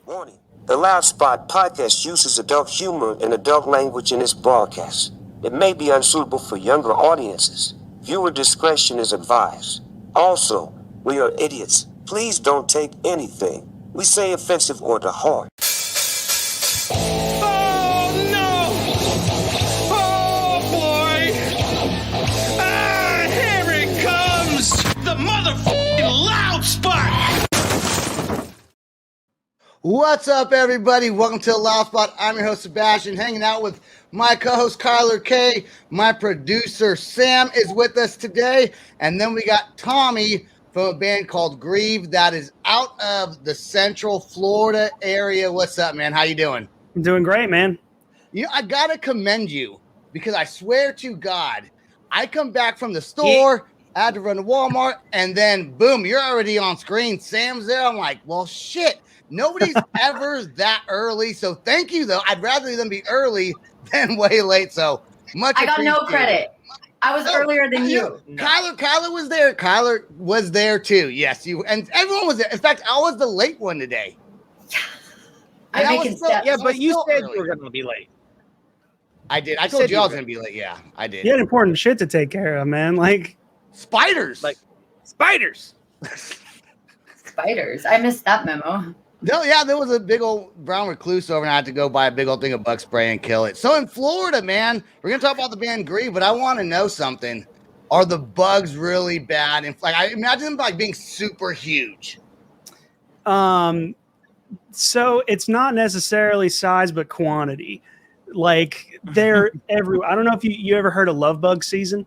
Warning. The Loud Spot podcast uses adult humor and adult language in its broadcast. It may be unsuitable for younger audiences. Viewer discretion is advised. Also, we are idiots. Please don't take anything we say offensive or to heart. Oh no! Oh boy! Ah, here it comes! The motherfucking Loud Spot! What's up, everybody? Welcome to the Loud Spot. I'm your host, Sebastian, hanging out with my co-host, Kyler K. My producer, Sam, is with us today. And then we got Tommy from a band called Grieve that is out of the Central Florida area. What's up, man? How you doing? I'm doing great, man. You know, I got to commend you because I swear to God, I come back from the store, I had to run to Walmart, and then, boom, you're already on screen. Sam's there. I'm like, well, shit. Nobody's ever that early, so thank you, though. I'd rather them be early than way late, so much I got no credit. I was earlier than you. No. Kyler was there. Kyler was there, too. Yes, you and everyone was there. In fact, I was the late one today. Yeah, but you said early. you were going to be late. I did. I told you I was going to be late. Yeah, I did. You had important shit to take care of, man. Like spiders. Spiders. Spiders. I missed that memo. No, yeah, there was a big old brown recluse over, and I had to go buy a big old thing of bug spray and kill it. So in Florida, man, we're gonna talk about the band Grieve, but I want to know something. Are the bugs really bad? And like, I imagine them like being super huge. So it's not necessarily size, but quantity. Like they're everywhere. I don't know if you ever heard of love bug season.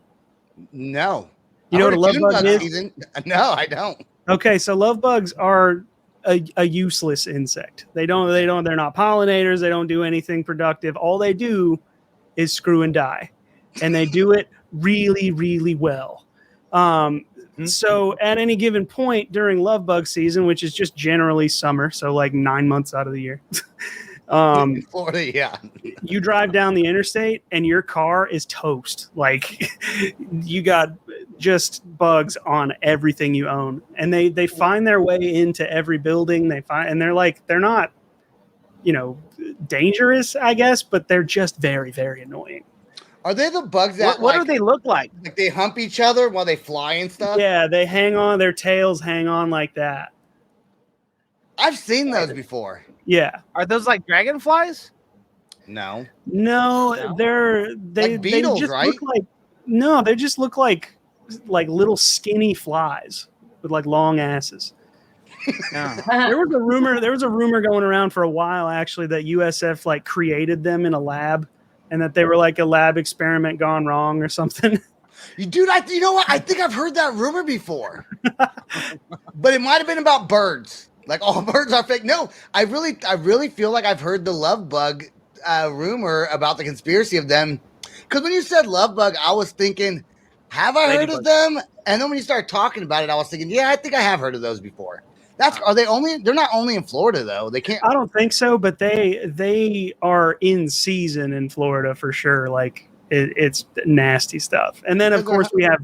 No, You know what a love bug is? Season. No, I don't. Okay, so love bugs are a useless insect. They're not pollinators. They don't do anything productive. All they do is screw and die, and they do it really, really well. So at any given point during love bug season, which is just generally summer, so like 9 months out of the year, In Florida, yeah. you drive down the interstate and your car is toast. Like you got just bugs on everything you own, and they find their way into every building and they're not, dangerous, I guess, but they're just very, very annoying. Are they the bugs that What do they look like? Like they hump each other while they fly and stuff? Yeah, they hang on, their tails hang on like that. I've seen those before. Yeah. Are those like dragonflies? No. They're Like beetles, they just right? They just look like little skinny flies with like long asses. There was a rumor going around for a while actually that USF like created them in a lab and that they were like a lab experiment gone wrong or something. You know what? I think I've heard that rumor before. But it might have been about birds. Like all birds are fake. No, I really feel like I've heard the love bug rumor about the conspiracy of them. Because when you said love bug, I was thinking, have I heard of them? And then when you started talking about it, I was thinking, yeah, I think I have heard of those before. They're not only in Florida though. They can't. I don't think so, but they are in season in Florida for sure. Like it's nasty stuff. And then of course we have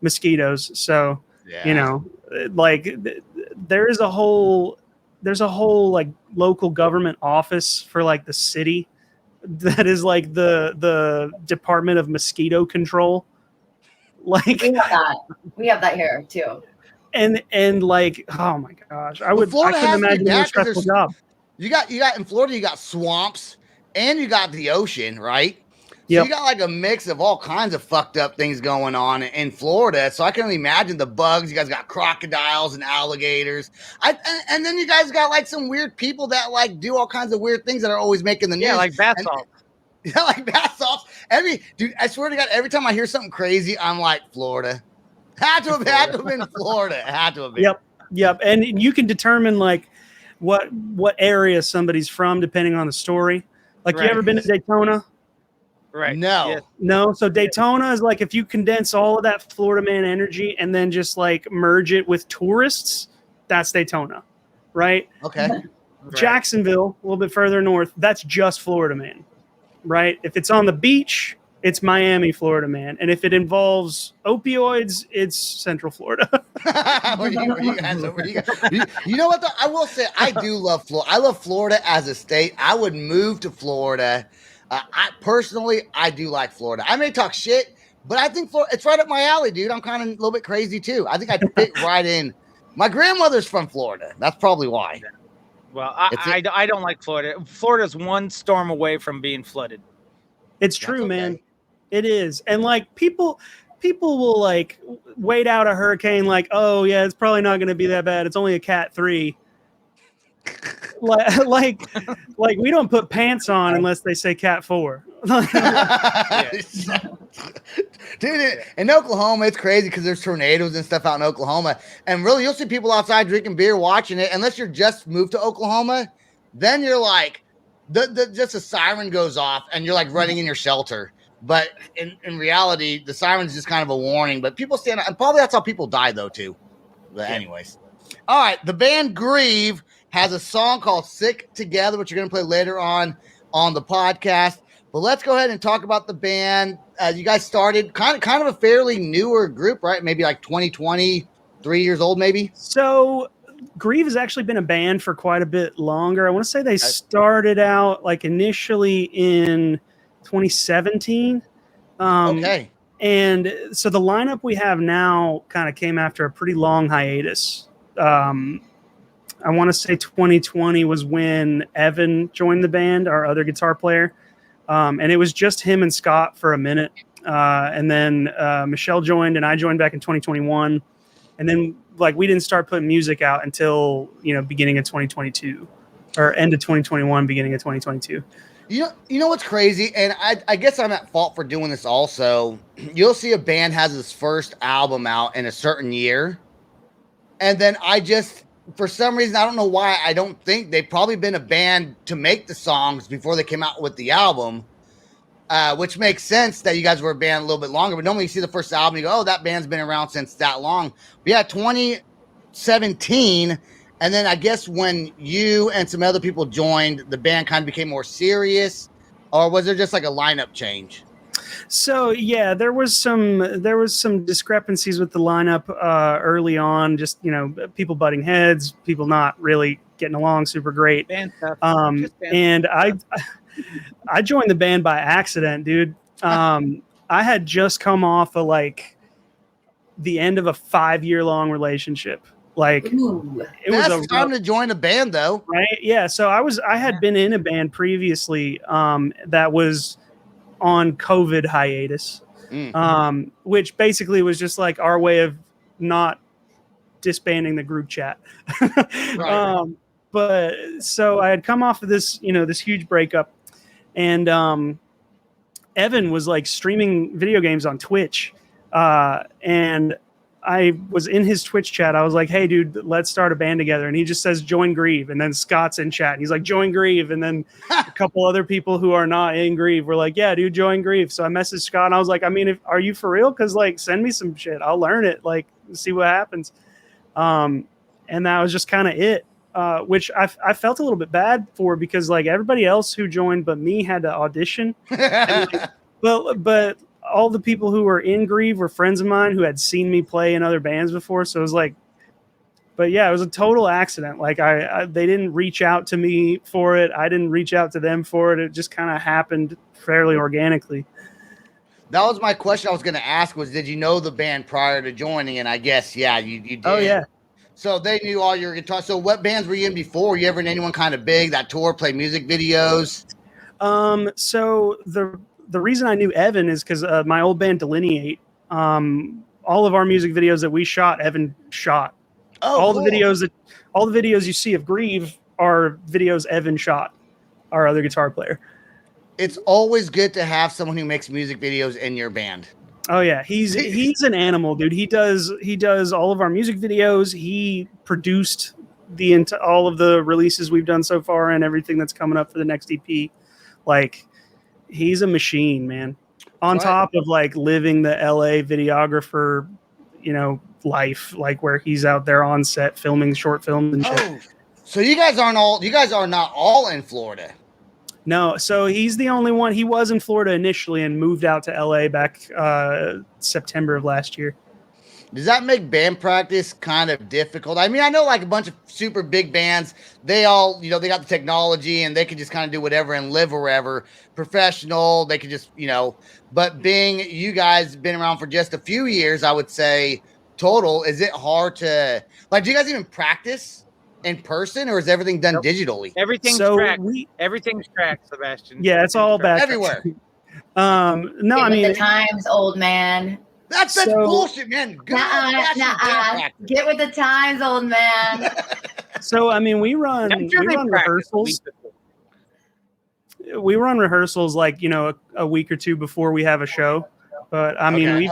mosquitoes. So, there's a whole like local government office for like the city that is like the Department of Mosquito Control. Like we have that here too. And like, oh my gosh, I couldn't imagine a more stressful job. You got in Florida, you got swamps and you got the ocean, right? Yep. So you got like a mix of all kinds of fucked up things going on in Florida. So I can only imagine the bugs. You guys got crocodiles and alligators. And then you guys got like some weird people that like do all kinds of weird things that are always making the news. Yeah, like bath salts. Yeah, like bath salts. Dude, I swear to God, every time I hear something crazy, I'm like, Florida. Had to have been Florida. Had to have been. Yep. And you can determine like what area somebody's from depending on the story. Like, you ever been to Daytona? Right. No. Yes. No. So Daytona is like if you condense all of that Florida man energy and then just like merge it with tourists, that's Daytona, right? Okay. Right. Jacksonville, a little bit further north, that's just Florida man, right? If it's on the beach, It's Miami, Florida, man. And if it involves opioids, it's Central Florida. What do you guys? You know what? Though? I will say I do love Florida. I love Florida as a state. I would move to Florida. I do like Florida. I may talk shit, but I think Florida, it's right up my alley, dude. I'm kind of a little bit crazy too. I think I'd fit right in. My grandmother's from Florida. That's probably why. Well, I don't like Florida. Florida's one storm away from being flooded. It's true, man. It is. And like people will like wait out a hurricane like, oh yeah, it's probably not going to be that bad. It's only a Cat 3. like we don't put pants on unless they say Cat 4. Dude, in Oklahoma, it's crazy because there's tornadoes and stuff out in Oklahoma. And really, you'll see people outside drinking beer, watching it. Unless you're just moved to Oklahoma, then you're like, just a siren goes off and you're like running in your shelter. But in reality, the siren's just kind of a warning. But people stand up, and probably that's how people die, though, too. But anyways. All right, the band Grieve has a song called Sick Together, which you're going to play later on the podcast. But let's go ahead and talk about the band. You guys started kind of a fairly newer group, right? Maybe like 2020, 3 years old, maybe? So Grieve has actually been a band for quite a bit longer. I want to say they started out like initially in 2017. Okay. And so the lineup we have now kind of came after a pretty long hiatus. I want to say 2020 was when Evan joined the band, our other guitar player. And it was just him and Scott for a minute. And then Michelle joined and I joined back in 2021. And then like we didn't start putting music out until, beginning of 2022 or end of 2021, beginning of 2022. You know what's crazy? And I guess I'm at fault for doing this also. You'll see a band has its first album out in a certain year. And then for some reason, I don't know why, I don't think they've probably been a band to make the songs before they came out with the album, which makes sense that you guys were a band a little bit longer. But normally you see the first album, you go, oh, that band's been around since that long. But yeah, 2017. And then I guess when you and some other people joined, the band kind of became more serious, or was there just like a lineup change? So yeah, there was some discrepancies with the lineup early on. Just people butting heads, people not really getting along super great. And I joined the band by accident, dude. I had just come off of like the end of a 5-year-long relationship. Like it was a time to join a band though, right? Yeah. So I had been in a band previously that was on COVID hiatus, which basically was just like our way of not disbanding the group chat. Right. But so I had come off of this, this huge breakup, and Evan was like streaming video games on Twitch, and I was in his Twitch chat. I was like, hey, dude, let's start a band together. And he just says, join Grieve. And then Scott's in chat. And he's like, join Grieve. And then a couple other people who are not in Grieve were like, yeah, dude, join Grieve. So I messaged Scott and I was like, are you for real? Because like, send me some shit. I'll learn it. Like, see what happens. And that was just kind of it, which I felt a little bit bad for, because like everybody else who joined but me had to audition. And, like, but all the people who were in Grieve were friends of mine who had seen me play in other bands before. So it was like, but yeah, it was a total accident. Like they didn't reach out to me for it. I didn't reach out to them for it. It just kind of happened fairly organically. That was my question I was going to ask was, did you know the band prior to joining? And I guess, yeah, you did. Oh yeah. So they knew all your guitars. So what bands were you in before? Were you ever in anyone kind of big that tour, play music videos? So the reason I knew Evan is because my old band Delineate, all of our music videos that we shot, Evan shot. Oh, all cool. the videos you see of Grieve are videos Evan shot, our other guitar player. It's always good to have someone who makes music videos in your band. Oh yeah, he's an animal, dude. He does all of our music videos. He produced all of the releases we've done so far and everything that's coming up for the next EP. Like, he's a machine, man. On top of like living the LA videographer, life, like where he's out there on set filming short films and shit. Oh, so you guys are not all in Florida. No, so he's the only one. He was in Florida initially and moved out to LA back September of last year. Does that make band practice kind of difficult? I mean, I know like a bunch of super big bands, they all, they got the technology and they can just kind of do whatever and live wherever. Professional, they could just, but being you guys been around for just a few years, I would say total, is it hard to, like, do you guys even practice in person or is everything done digitally? Everything's So tracked. Everything's tracked, Sebastian. Yeah, it's all back everywhere. No, Get I with mean, the times, old man. That's bullshit, man. Get with the times, old man. So I mean, we run rehearsals. We run rehearsals like a week or two before we have a show. But I mean,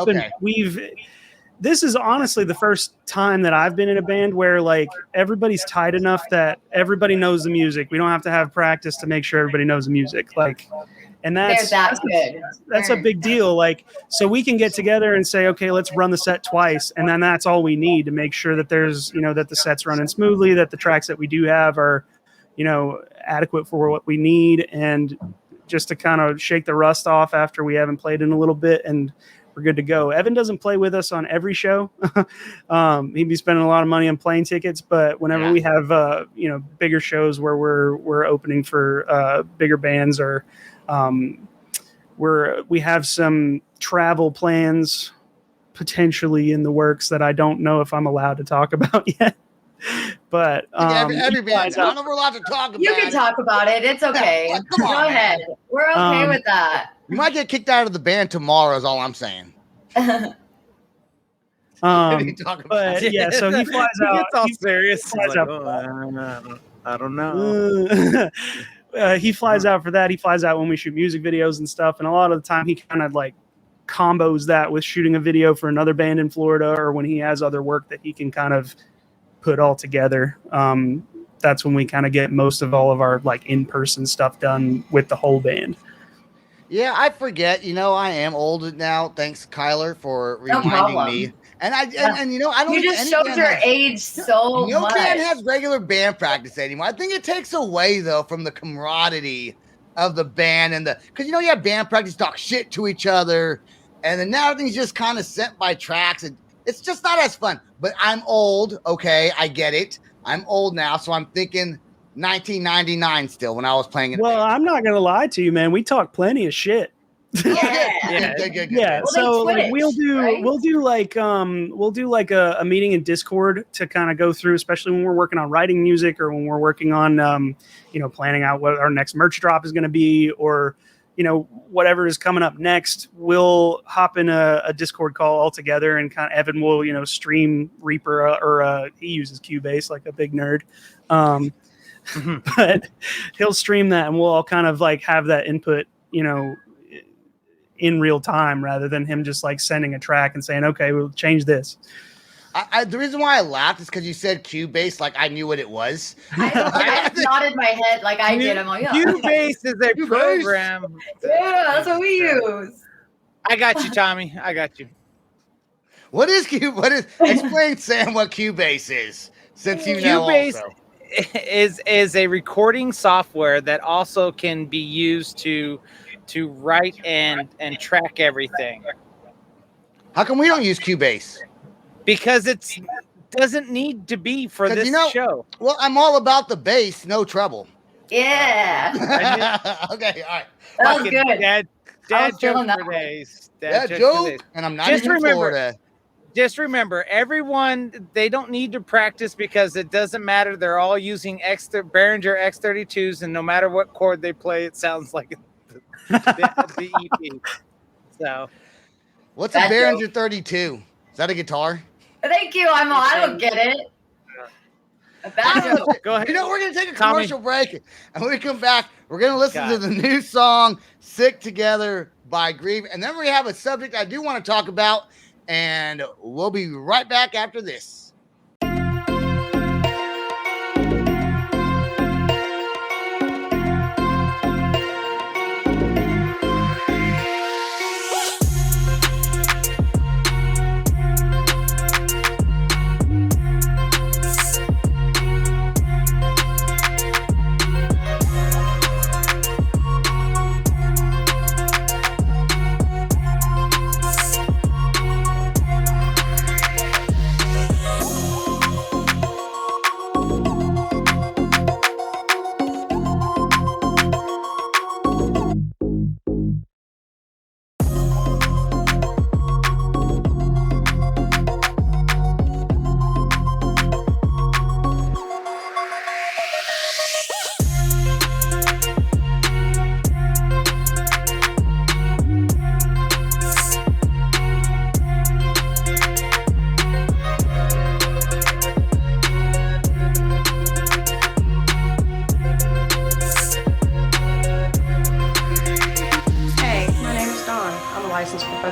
this is honestly the first time that I've been in a band where like everybody's tight enough that everybody knows the music. We don't have to have practice to make sure everybody knows the music. Like, and that's a big deal. Like, so we can get together and say, okay, let's run the set twice. And then that's all we need to make sure that there's, that the set's running smoothly, that the tracks that we do have are, adequate for what we need. And just to kind of shake the rust off after we haven't played in a little bit, and we're good to go. Evan doesn't play with us on every show. He'd be spending a lot of money on plane tickets, but whenever we have, bigger shows where we're opening for bigger bands, or we have some travel plans potentially in the works that I don't know if I'm allowed to talk about yet. But every band, I don't know if we're allowed to talk about it. You can talk about it. It's okay. Come on, Go ahead. We're okay with that. You might get kicked out of the band tomorrow is all I'm saying. But yeah, so he flies out. It's all serious. Flies out. I don't know. He flies out for that. He flies out when we shoot music videos and stuff. And a lot of the time he kind of like combos that with shooting a video for another band in Florida, or when he has other work that he can kind of put all together. That's when we kind of get most of all of our like in-person stuff done with the whole band. Yeah, I forget. I am old now. Thanks, Kyler, for reminding me. And I don't. You just showed your age so much. No band has regular band practice anymore. I think it takes away though from the camaraderie of the band because you have band practice, talk shit to each other, and then now everything's just kind of sent by tracks, and it's just not as fun. But I'm old. Okay, I get it. I'm old now, so I'm thinking 1999 still when I was playing in Well, I'm not gonna lie to you, man. We talk plenty of shit. Good. Yeah. Well, so like, we'll do like a meeting in Discord to kind of go through, especially when we're working on writing music, or when we're working on planning out what our next merch drop is going to be, or whatever is coming up next. We'll hop in a Discord call all together, and kind of Evan will stream Reaper, or he uses Cubase like a big nerd. But he'll stream that, and we'll all kind of like have that input, in real time, rather than him just like sending a track and saying, okay, we'll change this. The reason why I laughed is because you said Cubase, like I knew what it was. I nodded my head like I did. I'm like, yeah. Cubase is a program. Yeah, that's what we use. I got you, Tommy. I got you. What is Cubase? Explain, Sam, what Cubase is, since you know Cubase also. is a recording software that also can be used to write and track everything. How come we don't use Cubase? Because it doesn't need to be for this show. Well, I'm all about the bass, no trouble. Yeah. Okay, all right. That was good. Dad joke for days. Dad joke, and I'm not even in Florida. Just remember, everyone, they don't need to practice because it doesn't matter. They're all using Behringer X32s, and no matter what chord they play, it sounds like the EP. So, what's a Behringer 32? Is that a guitar? Thank you. I don't get it. Go ahead. We're going to take a commercial break. And when we come back, we're going to listen to the new song, Sick Together by Grieve. And then we have a subject I do want to talk about. And we'll be right back after this.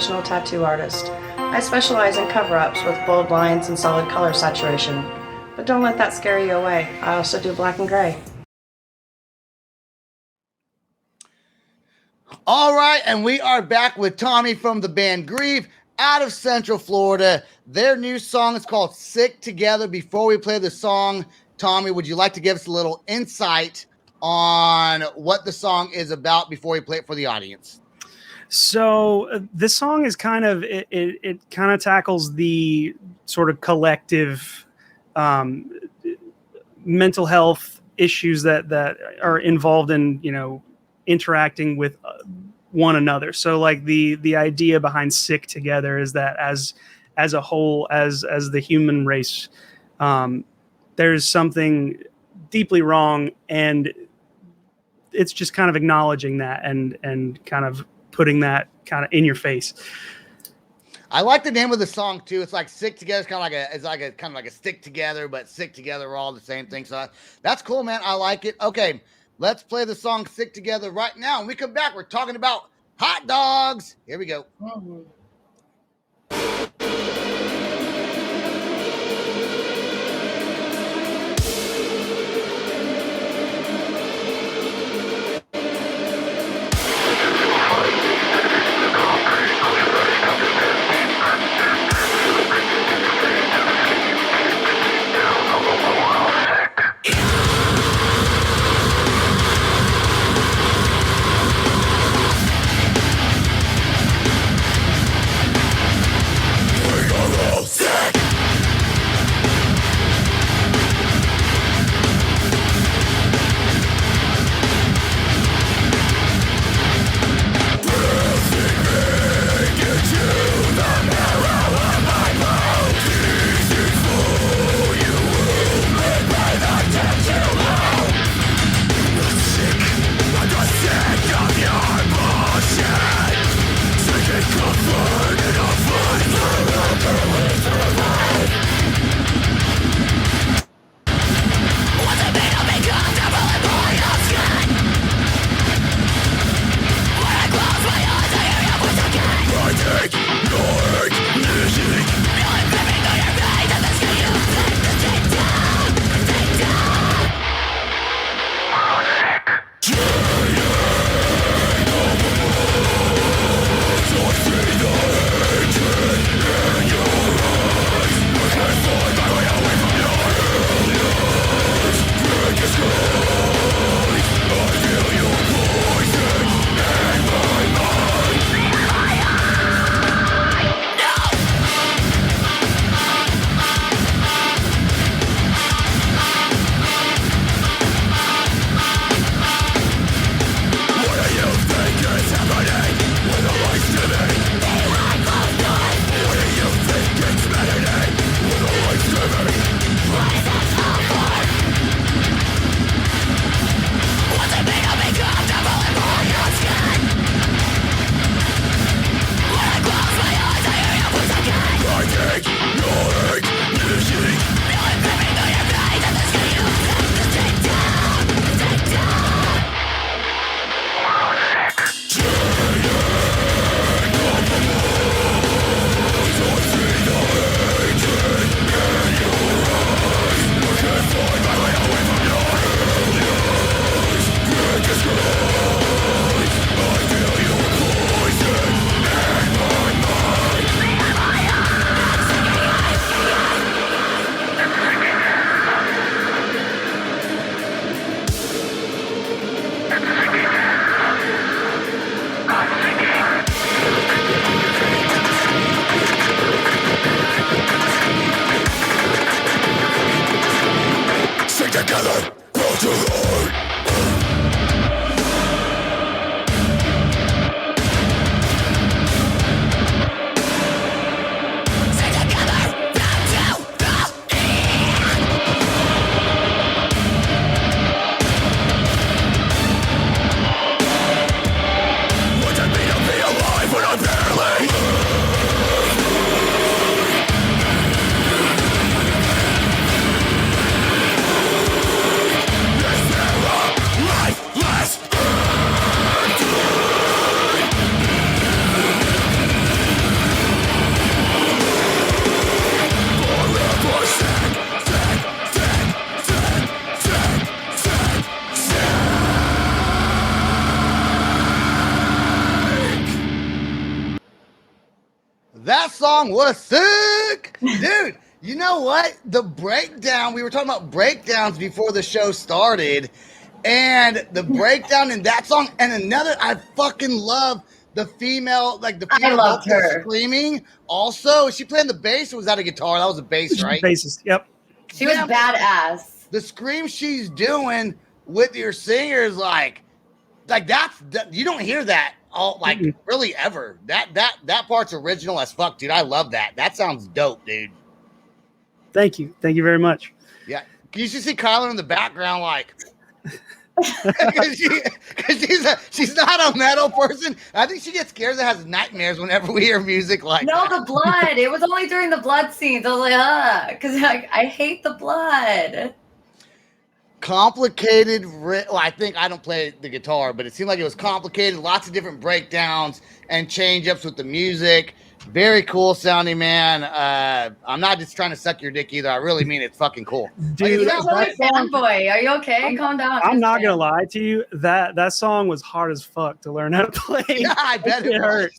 professional tattoo artist. I specialize in cover-ups with bold lines and solid color saturation. But don't let that scare you away. I also do black and gray. All right, and we are back with Tommy from the band Grieve out of Central Florida. Their new song is called Sick Together. Before we play the song, Tommy, would you like to give us a little insight on what the song is about before we play it for the audience? So this song is kind of it kind of tackles the sort of collective mental health issues that are involved in, you know, interacting with one another. So like the idea behind Sick Together is that as a whole, as the human race, there's something deeply wrong, and it's just kind of acknowledging that and kind of putting that kind of in your face. I like the name of the song too. It's like Sick Together. It's kind of like a stick together, but sick together are all the same thing. So that's cool, man. I like it. Okay, let's play the song Sick Together right now. When we come back, we're talking about hot dogs. Here we go. That song was sick, dude. You know what? The breakdown, we were talking about breakdowns before the show started, and the breakdown in that song, and another, I fucking love the female, like the female loved vocalist her. screaming. Also, is she playing the bass or was that a guitar? That was a bass, right? Bassist. Yep. She was Yeah, badass. the scream she's doing with your singers, like that's you don't hear that all like really ever. That part's original as fuck, dude. I love that. That sounds dope, dude. Thank you very much. Yeah, you should see Kyler in the background, like, because she's not a metal person. I think she gets scared that has nightmares whenever we hear music like No, that. the blood. It was only during the blood scenes. I was like, because like, I hate the blood. Complicated. Well, I think I don't play the guitar, but it seemed like it was complicated. Lots of different breakdowns and change ups with the music. Very cool sounding, man. I'm not just trying to suck your dick either. I really mean it's fucking cool. Dude, You're totally fanboy. Are you okay? Calm down. I'm not gonna lie to you. That song was hard as fuck to learn how to play. Yeah, I bet it hurt.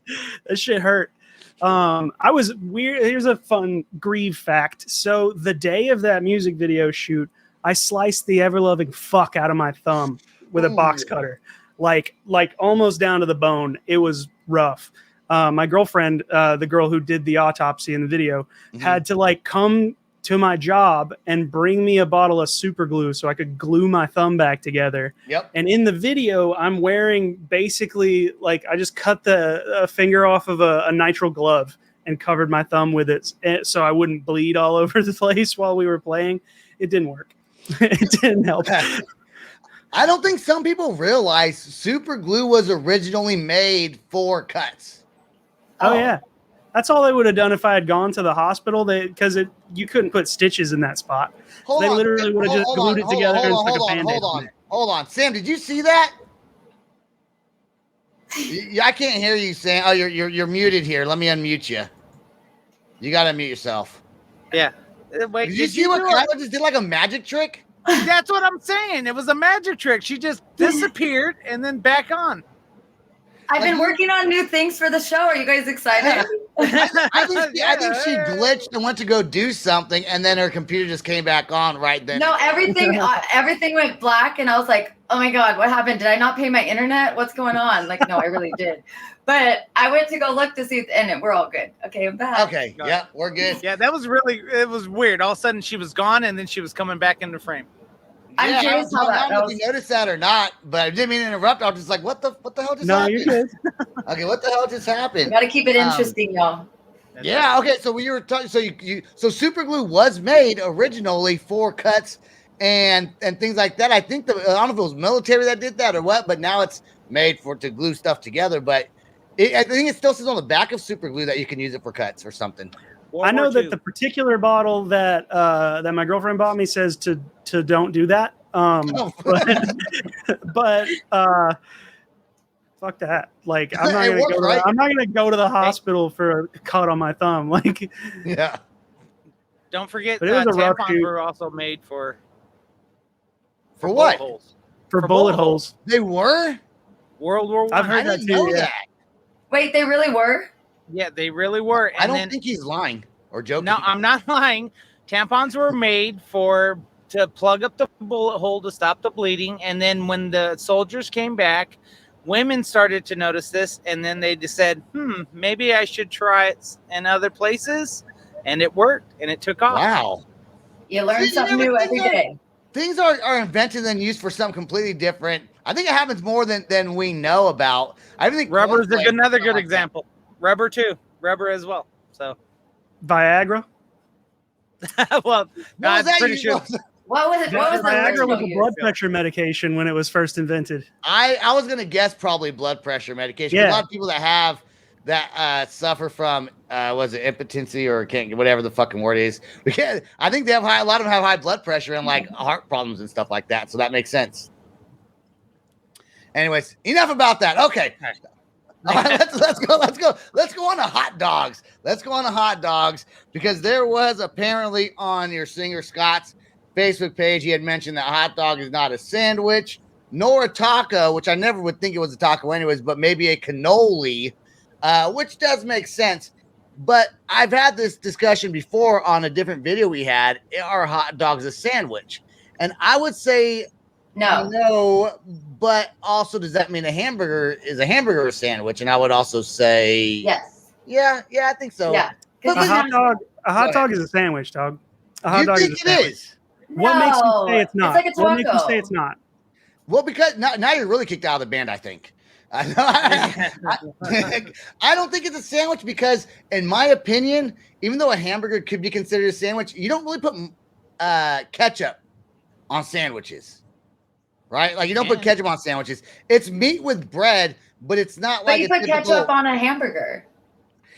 That shit hurt. I was weird. Here's a fun Grieve fact. So the day of that music video shoot, I sliced the ever-loving fuck out of my thumb with a box cutter, like almost down to the bone. It was rough. My girlfriend, the girl who did the autopsy in the video, had to like come to my job and bring me a bottle of super glue so I could glue my thumb back together. Yep. And in the video, I'm wearing basically like I just cut the finger off of a nitrile glove and covered my thumb with it so I wouldn't bleed all over the place while we were playing. It didn't work. It didn't help. I don't think some people realize super glue was originally made for cuts. Oh yeah, that's all they would have done if I had gone to the hospital. Because you couldn't put stitches in that spot. They literally would have just glued it together and stuck a Band-Aid on it. Hold on, Sam. Did you see that? I can't hear you, Sam. Oh, you're muted here. Let me unmute you. You gotta unmute yourself. Yeah. Wait, Did you see what Kyla just did? Like a magic trick? That's what I'm saying. It was a magic trick. She just disappeared and then back on. I've been working on new things for the show. Are you guys excited? I think she glitched and went to go do something, and then her computer just came back on right then. No, everything went black, and I was like, "Oh my god, what happened? Did I not pay my internet? What's going on?" Like, no, I really did. But I went to go look to see, and we're all good. Okay, I'm back. Okay, yeah, we're good. Yeah, that was it was weird. All of a sudden, she was gone, and then she was coming back into frame. I'm curious how I don't know that if you noticed that or not, but I didn't mean to interrupt. I was just like, what the hell just happened? No, you're good. Okay, what the hell just happened? Got to keep it interesting, y'all. Yeah, okay. So we were talking. So super glue was made originally for cuts and things like that. I think I don't know if it was military that did that or what, but now it's made to glue stuff together. But I think it still says on the back of super glue that you can use it for cuts or something. I know that the particular bottle that that my girlfriend bought me says to don't do that. But fuck that. Like I'm not gonna go. I'm not gonna go to the hospital for a cut on my thumb. Like yeah. Don't forget, but it was a rough tampons shoot. were also made for what? bullet holes. For bullet holes. They were. World War I. I've heard that too. That. Wait, they really were? Yeah, they really were. And I don't think he's lying or joking. No, I'm not lying. Tampons were made to plug up the bullet hole to stop the bleeding. And then when the soldiers came back, women started to notice this. And then they just said, maybe I should try it in other places. And it worked. And it took off. Wow. You learn something new every day. Things are invented and used for something completely different. I think it happens more than we know about. I think rubber is another good example. Rubber too. Rubber as well. So Viagra. Well, I'm pretty sure. What was it? What was Viagra was a blood pressure medication when it was first invented. I was gonna guess probably blood pressure medication. Yeah. A lot of people that suffer from was it impotency or can't whatever the fucking word is. I think they have a lot of them have high blood pressure and like heart problems and stuff like that. So that makes sense. Anyways, enough about that. Okay. All right, let's go on to hot dogs. Let's go on to hot dogs because there was apparently on your singer Scott's Facebook page, he had mentioned that hot dog is not a sandwich nor a taco, which I never would think it was a taco anyways, but maybe a cannoli, which does make sense. But I've had this discussion before on a different video we had. Are hot dogs a sandwich? And I would say No. no, but also does that mean a hamburger is a hamburger sandwich? And I would also say Yes. yeah, I think so. Yeah. But A hot dog. A hot Go dog ahead. is a sandwich, dog. A hot You dog think is a sandwich. it is? What makes you say it's No, not? it's like a What makes you taco. say it's not? Well, because now you're really kicked out of the band, I think. I don't think it's a sandwich because, in my opinion, even though a hamburger could be considered a sandwich, you don't really put ketchup on sandwiches, right? Like you don't put ketchup on sandwiches. It's meat with bread, but it's not But like you a put typical- ketchup on a hamburger.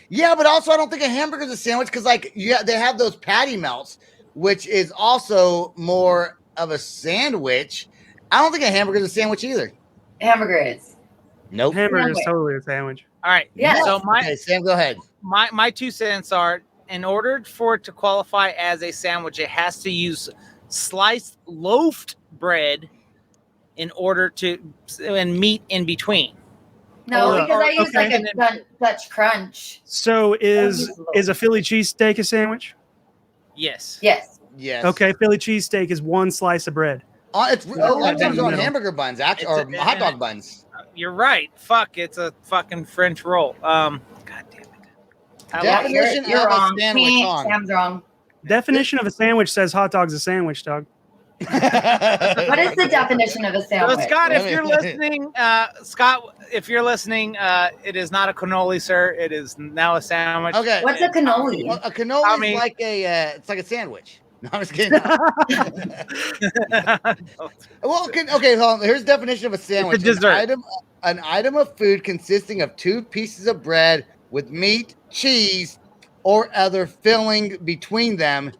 Yeah, but also I don't think a hamburger is a sandwich because they have those patty melts, which is also more of a sandwich. I don't think a hamburger is a sandwich either. Hamburger is. Nope. Hamburger is Sandwich. totally a sandwich. All right. Yes. So Okay, Sam, go ahead. my 2 cents are, in order for it to qualify as a sandwich, it has to use sliced loafed bread in order to, and meat in between. No, Or- because I use okay. like a Dutch crunch. So is use loaf. a Philly cheesesteak a sandwich? Yes. Yes. Yes. Okay, Philly cheesesteak is one slice of bread. It's a lot of times on middle. hamburger buns, actually, or It's a- hot dog buns. You're right. Fuck, it's a fucking French roll. God damn it. I Yeah, like- Definition you're of a wrong. sandwich on. Sam's wrong. Definition of a sandwich says hot dog's a sandwich, dog. What is the definition of a So sandwich? Scott, Let if me- you're listening, it is not a cannoli, sir. It is now a sandwich. Okay. What's a cannoli? Well, a cannoli Tommy. is like it's like a sandwich. No, I'm just kidding. Well, okay, hold on. Here's the definition of a sandwich. dessert. An item of food consisting of 2 pieces of bread with meat, cheese, or other filling between them,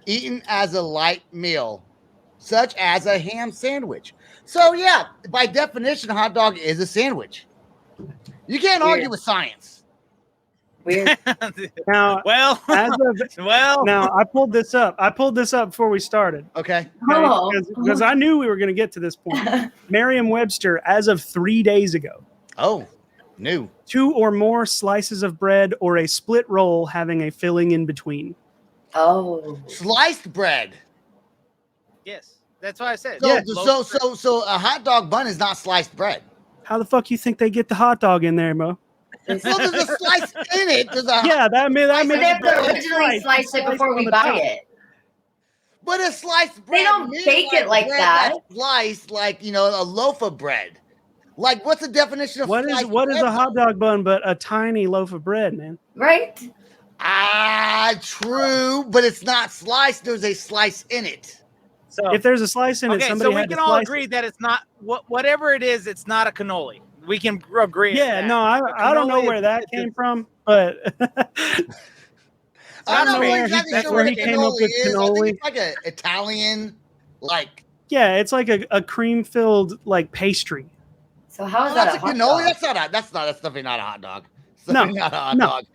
eaten as a light meal, such as a ham sandwich. So, yeah, by definition, a hot dog is a sandwich. You can't argue with science. Weird. Now, well, as of well. now, I pulled this up. before we started. Okay. Oh. Because I knew we were going to get to this point. Merriam-Webster, as of 3 days ago, Oh, new. 2 or more slices of bread or a split roll having a filling in between. Oh. Sliced bread. Yes, that's what I said. So, Yeah. so a hot dog bun is not sliced bread. How the fuck you think they get the hot dog in there, Mo? Well, there's a slice in it. There's a Yeah, that So they makes have to originally Slice slice it before on we the buy top. it. But a sliced bread. They don't means bake it like bread that. that's sliced like a loaf of bread. Like, what's the definition of What is sliced what is bread? a hot dog bun but a tiny loaf of bread, man? Right? True, but it's not sliced. There's a slice in it. So If there's a slice in it, okay, somebody so we had to can all slice agree it. that it's not whatever it is. It's not a cannoli. We can agree. Yeah, on that. no, I don't know Cannoli where is- that came from, but I don't know where exactly that's sure where what he a came up cannoli with is. I cannoli. think it's like an Italian, like. yeah, it's like a cream filled like pastry. So how is Oh, that that's a a hot cannoli. dog? That's definitely not a hot dog. It's No, definitely not a hot no. dog.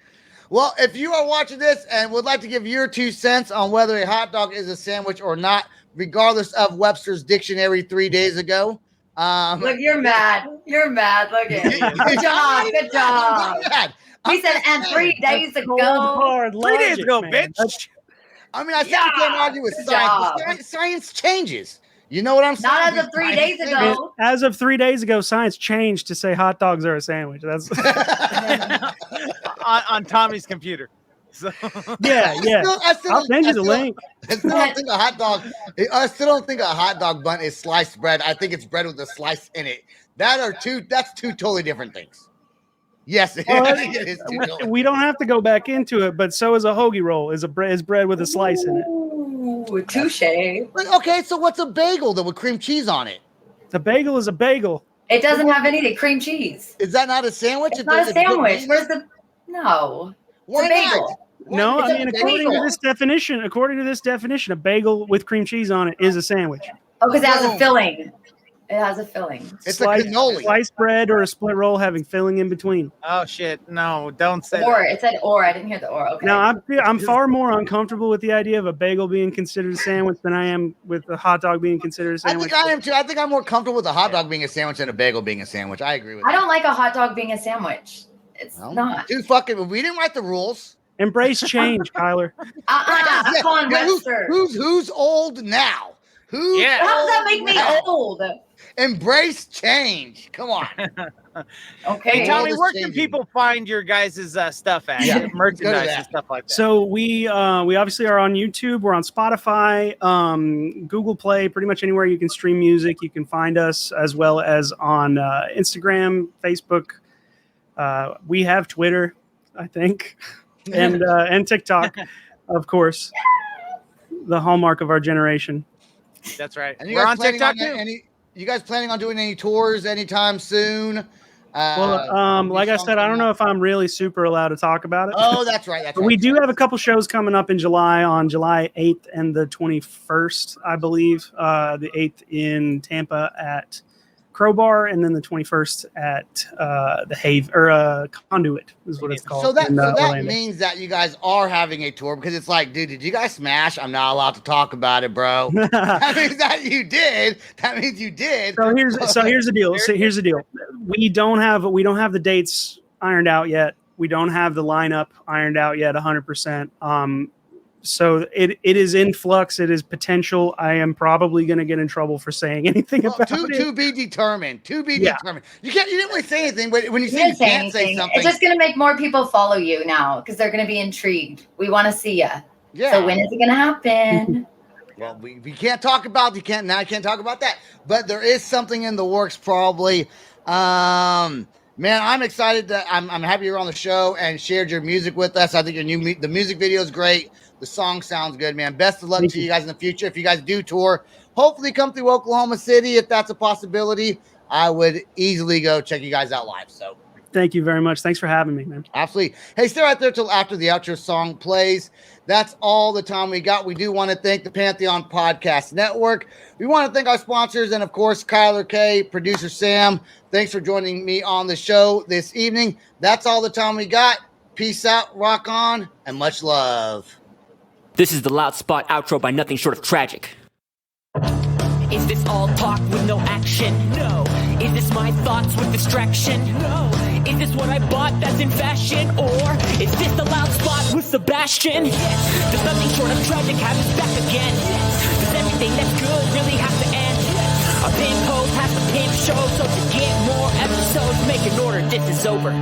Well, if you are watching this and would like to give your 2 cents on whether a hot dog is a sandwich or not, regardless of Webster's dictionary 3 days ago, Look, you're mad. You're mad. Look at you. Good job. Good job. He said, and 3 days Cold ago. hard 3 days logic, ago, man. bitch. I mean, I said you can't argue with good science. job. But science changes. You know what I'm saying? Not as of 3 days Science ago. As of 3 days ago, science changed to say hot dogs are a sandwich. That's on Tommy's computer. So yeah. I'll send you the link. I still don't think a hot dog. I still don't think a hot dog bun is sliced bread. I think it's bread with a slice in it. That's 2 totally different things. Yes, Well, I think it is 2 totally. We don't have to go back into it, but so is a hoagie roll. Is bread with a slice in it. Ooh, touche. But, okay, so what's a bagel then with cream cheese on it? The bagel is a bagel. It doesn't have any cream cheese. Is that not a sandwich? It's not a sandwich. Where's Where's the no? Why It's a bagel. not? No, It's I a mean bagel. according to this definition, a bagel with cream cheese on it is a sandwich. Oh, because it has No. a filling. It has a filling. It's a cannoli. Sliced bread or a split roll having filling in between. oh shit, no, don't say Or that. it said or. I didn't hear the or. Okay. Now, I'm far more uncomfortable with the idea of a bagel being considered a sandwich than I am with a hot dog being considered a I sandwich. think I am too. I think I'm more comfortable with a hot dog being a sandwich than a bagel being a sandwich. I agree with I that. don't like a hot dog being a sandwich. It's Well, not. Dude, fucking, we didn't write the rules. Embrace change, Kyler. I'm calling Yeah, Webster. who's old now? Who's Yeah. How does that old make me now? old? Embrace change. Come on. Okay. Hey, Tommy, World is where can changing. people find your guys' stuff at? Yeah, Merchandise that. and stuff like that. So we obviously are on YouTube. We're on Spotify, Google Play, pretty much anywhere you can stream music. You can find us, as well as on Instagram, Facebook. We have Twitter, I think, and TikTok, of course, the hallmark of our generation. That's right. And you We're guys on planning TikTok on too. you guys planning on doing any tours anytime soon? Well, new like I songs said, I coming don't know out? if I'm really super allowed to talk about it. Oh, that's right. That's But right. we do have a couple shows coming up in July, on July 8th and the 21st, I believe. The 8th in Tampa at Crowbar, and then the 21st at the Conduit is what it's called. So that in, that Orlando. means that you guys are having a tour, because it's like, dude, did you guys smash? I'm not allowed to talk about it, bro. That means that you did. That means you did. So here's the deal. So here's the deal. We don't have the dates ironed out yet. We don't have the lineup ironed out yet 100%. So it is in flux. It is potential. I am probably going to get in trouble for saying anything about it. To be determined. To be Yeah. determined. You didn't really say anything, but when you You say you didn't say can't say anything. something, It's just gonna make more people follow you now because they're gonna be intrigued. We want to see you. yeah. So when is it gonna happen? Well, we can't talk about I can't talk about that. But there is something in the works, probably. Man, I'm excited that I'm happy you're on the show and shared your music with us. I think the music video is great. The song sounds good, man. Best of luck Thank to you. you guys in the future. If you guys do tour, hopefully come through Oklahoma City. If that's a possibility, I would easily go check you guys out live. So Thank you very much. Thanks for having me, man. absolutely. Hey, stay right there till after the outro song plays. That's all the time we got. We do want to thank the Pantheon Podcast Network. We want to thank our sponsors and, of course, Kyler K, producer Sam. Thanks for joining me on the show this evening. That's all the time we got. Peace out, rock on, and much love. This is the Loud Spot outro by Nothing Short of Tragic. Is this all talk with no action? No. Is this my thoughts with distraction? No. Is this what I bought that's in fashion? Or is this the Loud Spot with Sebastian? Yes. Does Nothing Short of Tragic have his back again? Yes. Does everything that's good really have to end? Yes. A pimp host has to pimp show, so to get more episodes, make an order, this is over.